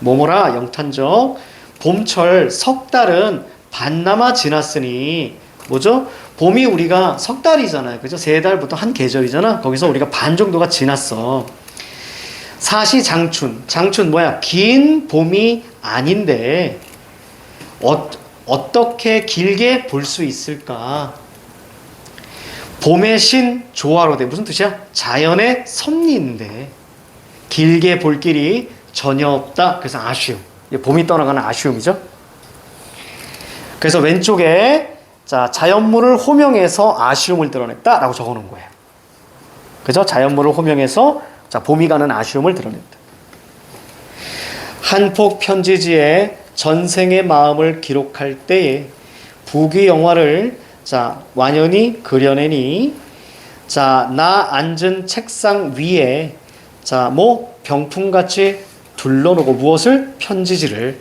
뭐뭐라 영탄적. 봄철 석 달은 반나마 지났으니 뭐죠? 봄이 우리가 석 달이잖아요. 그죠? 세 달부터 한 계절이잖아. 거기서 우리가 반 정도가 지났어. 사시장춘. 장춘 뭐야? 긴 봄이 아닌데 어떻게 길게 볼 수 있을까? 봄의 신 조화로되. 무슨 뜻이야? 자연의 섭리인데 길게 볼 길이 전혀 없다. 그래서 아쉬움. 봄이 떠나가는 아쉬움이죠. 그래서 왼쪽에 자, 자연물을 호명해서 아쉬움을 드러냈다라고 적어놓은 거예요. 그죠? 자연물을 호명해서 자, 봄이 가는 아쉬움을 드러냈다. 한폭 편지지에 전생의 마음을 기록할 때에 부귀영화를 자, 완연히 그려내니 자, 나 앉은 책상 위에 자, 뭐 병풍같이 둘러놓고 무엇을? 편지지를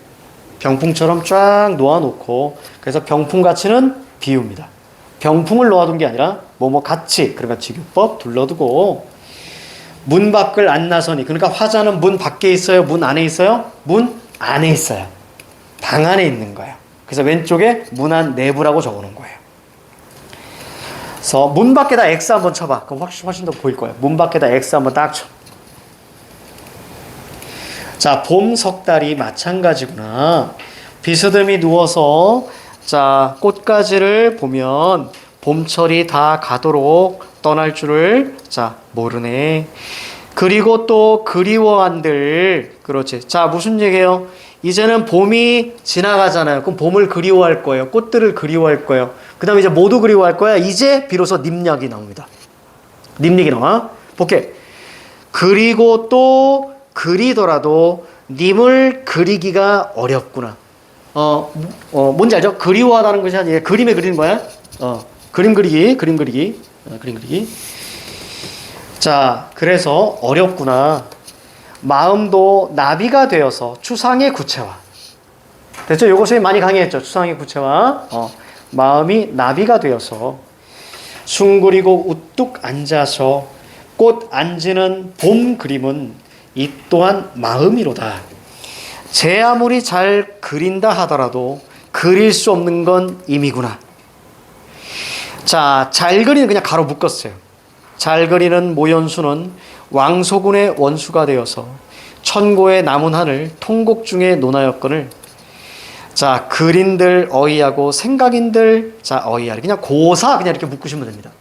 병풍처럼 쫙 놓아놓고 그래서 병풍같이는 비유입니다. 병풍을 놓아둔 게 아니라 뭐뭐 같이 그러니까 직유법 둘러두고 문 밖을 안 나서니 그러니까 화자는 문 밖에 있어요? 문 안에 있어요? 문 안에 있어요. 방 안에 있는 거예요. 그래서 왼쪽에 문 안 내부라고 적어놓은 거예요. 그래서 문 밖에다 X 한번 쳐봐. 그럼 훨씬 더 보일 거예요. 문 밖에다 X 한번 딱 쳐. 자, 봄 석달이 마찬가지구나. 비스듬히 누워서 자, 꽃가지를 보면 봄철이 다 가도록 떠날 줄을 자, 모르네. 그리고 또 그리워한들. 그렇지. 자, 무슨 얘기예요? 이제는 봄이 지나가잖아요. 그럼 봄을 그리워할 거예요. 꽃들을 그리워할 거예요. 그 다음에 이제 모두 그리워할 거야. 이제 비로소 님약이 나옵니다. 님약이 나와. 볼게. 그리고 또 그리더라도 님을 그리기가 어렵구나. 뭔지 알죠? 그리워하다는 것이 아니라 그림에 그리는 거야. 그림 그리기. 자, 그래서 어렵구나. 마음도 나비가 되어서 추상의 구체화. 됐죠? 요것이 많이 강의했죠. 추상의 구체화. 마음이 나비가 되어서 숭구리고 우뚝 앉아서 꽃 앉는 봄 그림은 이 또한 마음이로다. 제 아무리 잘 그린다 하더라도 그릴 수 없는 건 임이구나. 자, 잘 그리는 그냥 가로 묶었어요. 잘 그리는 모연수는 왕소군의 원수가 되어서 천고의 남은 하늘 통곡 중에 논하였거늘. 자, 그린들 어이하고 생각인들 자 어이하리. 그냥 고사 그냥 이렇게 묶으시면 됩니다.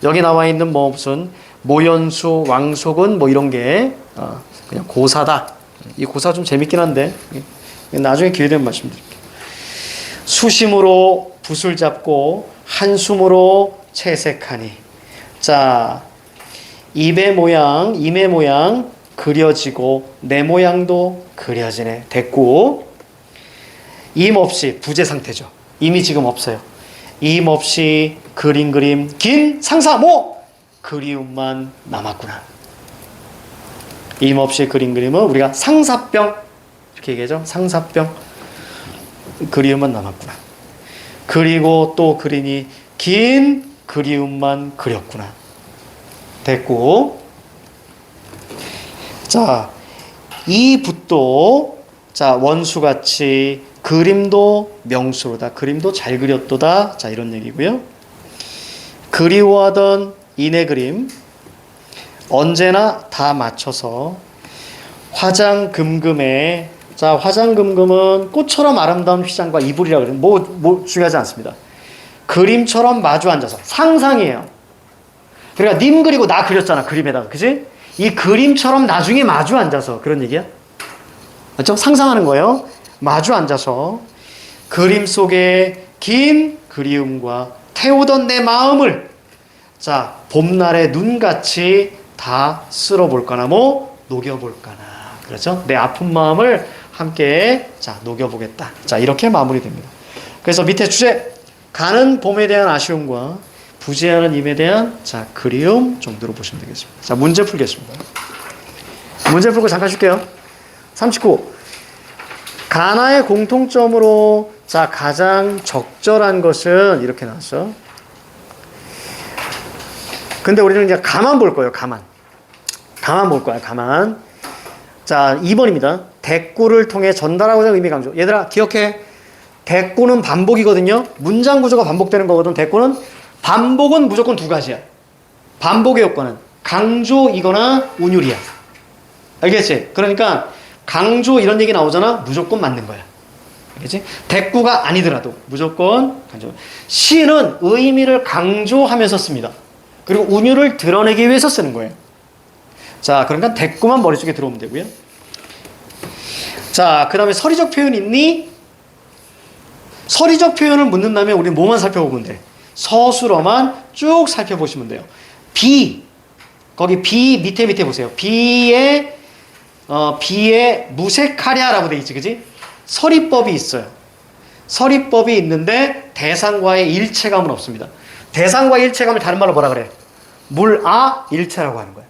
여기 나와 있는 뭐 무슨 모연수, 왕소군 뭐 이런 게 그냥 고사다. 이 고사 좀 재밌긴 한데 나중에 기회 되면 말씀드릴게요. 수심으로 붓을 잡고 한숨으로 채색하니. 자, 입의 모양, 임의 모양 그려지고 내 모양도 그려지네. 됐고 임 없이 부재 상태죠. 임이 지금 없어요. 임 없이 그린 그림 긴 상사모 그리움만 남았구나. 임 없이 그린 그림은 우리가 상사병 이렇게 얘기하죠. 상사병 그리움만 남았구나. 그리고 또 그리니 긴 그리움만 그렸구나. 됐고 자, 이 붓도 자 원수같이 그림도 명수로다. 그림도 잘 그렸도다. 자, 이런 얘기고요. 그리워하던 이내 그림 언제나 다 맞춰서 화장금금에, 자, 화장금금은 꽃처럼 아름다운 휘장과 이불이라고 그래요. 뭐 중요하지 않습니다. 그림처럼 마주 앉아서 상상이에요. 그러니까 님 그리고 나 그렸잖아, 그림에다가. 그지? 이 그림처럼 나중에 마주 앉아서, 그런 얘기야. 맞죠? 상상하는 거예요. 마주 앉아서 그림 속에 긴 그리움과 태우던 내 마음을, 자, 봄날의 눈같이 다 쓸어볼까나 녹여볼까나. 그렇죠? 내 아픈 마음을 함께, 자, 녹여보겠다. 자, 이렇게 마무리됩니다. 그래서 밑에 주제, 가는 봄에 대한 아쉬움과 부재하는 임에 대한, 자, 그리움 정도로 보시면 되겠습니다. 자, 문제 풀겠습니다. 문제 풀고 잠깐 쉴게요. 39. 가나의 공통점으로, 자, 가장 적절한 것은 이렇게 나왔어. 근데 우리는 이제 가만 볼 거예요. 가만 볼 거야. 가만. 자, 2번입니다. 대꾸를 통해 전달하고자 하는 의미 강조. 얘들아, 기억해. 대꾸는 반복이거든요. 문장 구조가 반복되는 거거든. 대꾸는 반복은 무조건 두 가지야. 반복의 효과는 강조이거나 운율이야. 알겠지? 그러니까 강조 이런 얘기 나오잖아. 무조건 맞는 거야. 알겠지? 대꾸가 아니더라도 무조건 강조. 시는 의미를 강조하면서 씁니다. 그리고 운율을 드러내기 위해서 쓰는 거예요. 자, 그러니까 대꾸만 머릿속에 들어오면 되고요. 자, 그 다음에 서리적 표현 있니? 서리적 표현을 묻는다면 우리는 뭐만 살펴보면 돼? 서술어만 쭉 살펴보시면 돼요. 비, 거기 비 밑에 보세요. 비에 무색하랴라고 돼 있지, 그지? 서리법이 있어요. 서리법이 있는데 대상과의 일체감은 없습니다. 대상과의 일체감을 다른 말로 뭐라 그래? 물아 일체라고 하는 거야.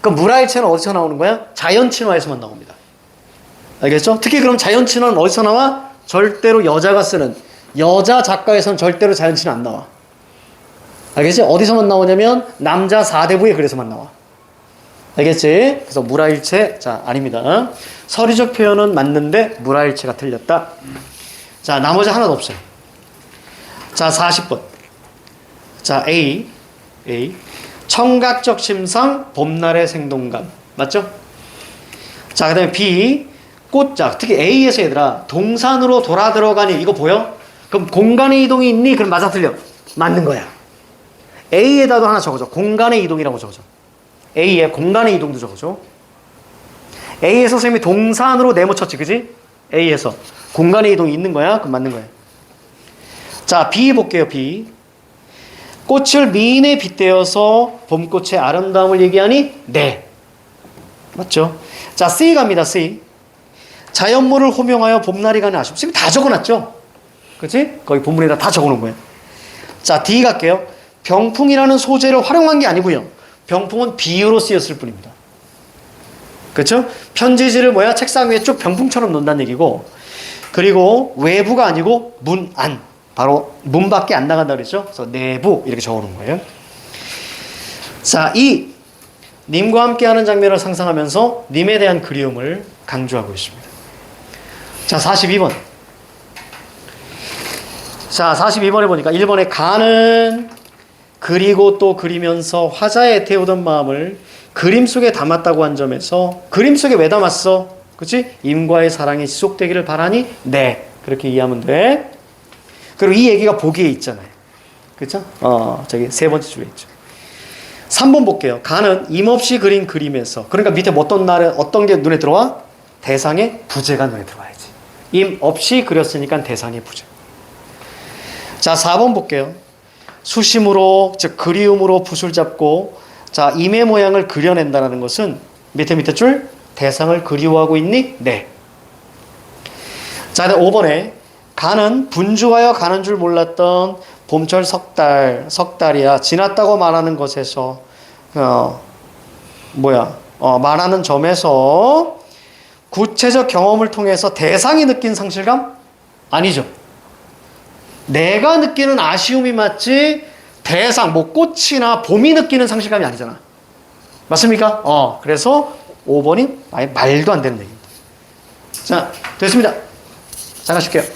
그 물아 일체는 어디서 나오는 거야? 자연친화에서만 나옵니다. 알겠죠? 특히 그럼 자연친화는 어디서 나와? 절대로 여자가 쓰는, 여자 작가에서는 절대로 자연친화 안 나와. 알겠지? 어디서만 나오냐면 남자 4대부에 그래서만 나와. 알겠지? 그래서 물아일체, 자, 아닙니다. 서리적 표현은 맞는데 물아일체가 틀렸다. 자, 나머지 하나도 없어요. 자, 40번. 자, A. 청각적 심상, 봄날의 생동감. 맞죠? 자, 그 다음에 B. 꽃자. 특히 A에서 얘들아, 동산으로 돌아 들어가니, 이거 보여? 그럼 공간의 이동이 있니? 그럼 맞아, 틀려? 맞는 거야. A에다도 하나 적어줘. 공간의 이동이라고 적어줘. A에 공간의 이동도 적어줘. A에서 선생님이 동산으로 네모쳤지, 그지? A에서 공간의 이동이 있는 거야? 그럼 맞는 거야. 자, B 볼게요. B. 꽃을 미인에 빗대어서 봄꽃의 아름다움을 얘기하니? 네. 맞죠? 자, C 갑니다. C. 자연물을 호명하여 봄날이 가는 아쉬움. 선생님 다 적어놨죠? 그치? 거기 본문에다 다 적어놓은 거예요. 자, D 갈게요. 병풍이라는 소재를 활용한 게 아니고요. 병풍은 비유로 쓰였을 뿐입니다. 그렇죠? 편지지를 책상 위에 쭉 병풍처럼 놓는다는 얘기고, 그리고 외부가 아니고 문 안, 바로 문 밖에 안 나간다 그랬죠? 그래서 내부 이렇게 적어놓은 거예요. 자, 이 님과 함께하는 장면을 상상하면서 님에 대한 그리움을 강조하고 있습니다. 자, 42번. 자, 42번에 보니까 1번에 가는 그리고 또 그리면서 화자에 태우던 마음을 그림 속에 담았다고 한 점에서, 그림 속에 왜 담았어? 그치? 임과의 사랑이 지속되기를 바라니? 네. 그렇게 이해하면 돼. 그리고 이 얘기가 보기에 있잖아요. 그쵸? 저기 세 번째 줄에 있죠. 3번 볼게요. 가는 임없이 그린 그림에서. 그러니까 밑에 어떤 게 눈에 들어와? 대상의 부재가 눈에 들어와야지. 임 없이 그렸으니까 대상의 부재. 자, 4번 볼게요. 수심으로, 즉 그리움으로 붓을 잡고, 자, 임의 모양을 그려낸다는 것은 밑에 줄 대상을 그리워하고 있니? 네. 자, 5번에 가는 분주하여 가는 줄 몰랐던 봄철 석달이야 지났다고 말하는 것에서 말하는 점에서 구체적 경험을 통해서 대상이 느낀 상실감? 아니죠. 내가 느끼는 아쉬움이 맞지 대상, 꽃이나 봄이 느끼는 상실감이 아니잖아. 맞습니까? 그래서 5번이 아예 말도 안 되는 얘기입니다. 자, 됐습니다. 잠깐 쉴게요.